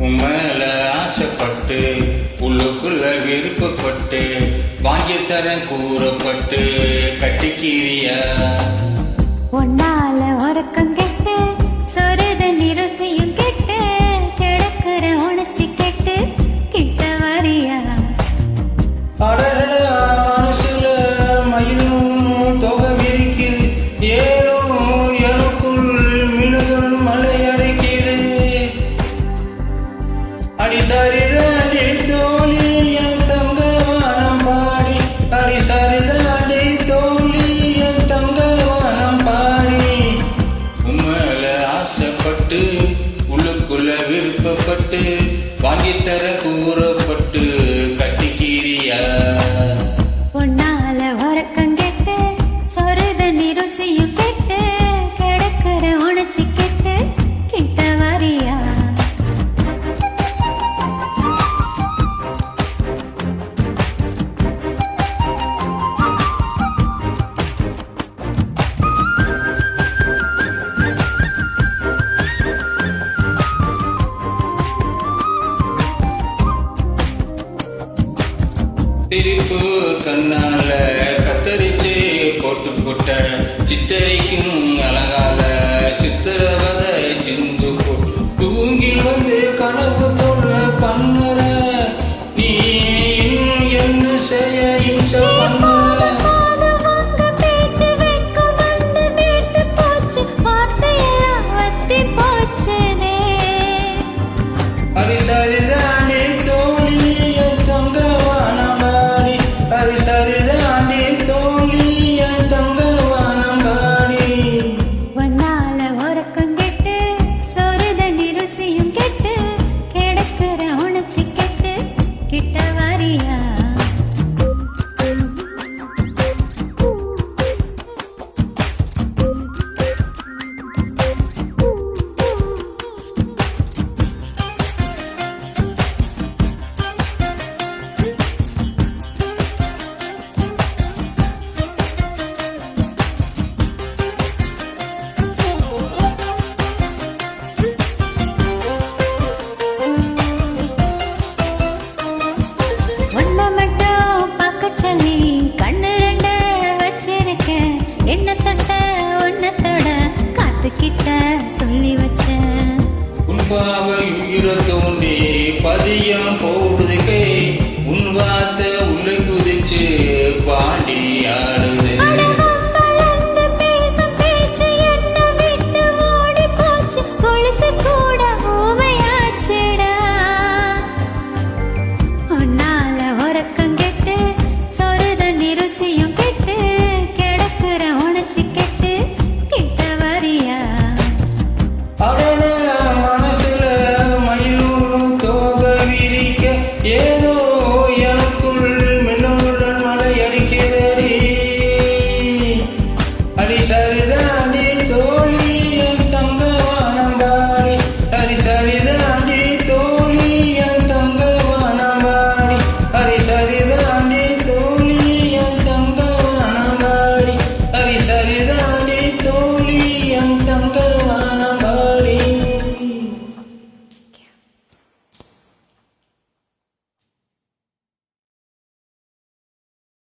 உம்மேல ஆசைப்பட்டு உள்ளுக்குள்ள விருப்பப்பட்டு வாங்கி தரேன் கூறப்பட்டு கட்டிக்கிறியா ஒன்னால உறக்கம் கெட்டு சொருத நிருசையும் கெட்டு கிடக்குற உணர்ச்சி கெட்டு கிட்ட வரியா மனசுல மயிலும் தொகை விரிக்குது ஏழும் எனக்குள் மினுதல் மலை அடைக்குது அடி சரிதாண்டி தோழி என் தங்கவானம் பாடி அடி சரிதாண்டி தோழி என் தங்கவானம் பாடி உம்மேல ஆசைப்பட்டு உள்ளுக்குள்ள விருப்பப்பட்டு வாங்கித்தர கூறப்பட்டு கட்டிக்கிறியா ஒன்னால உறக்கம் கெட்டு சொருத நிருசையும் கெட்டு கிடக்குற உணர்ச்சி கெட்டு கிட்ட வரியா திருப்பு கண்ணால கத்தரிச்சு போட்டு போட்ட சித்தரிக்கும் அழகால சித்திரவத சிந்து போட்டு தூங்கில் வந்து கனவு தொல்ல பண்ணுற நீ என்ன செய்ய இம்ச பண்ண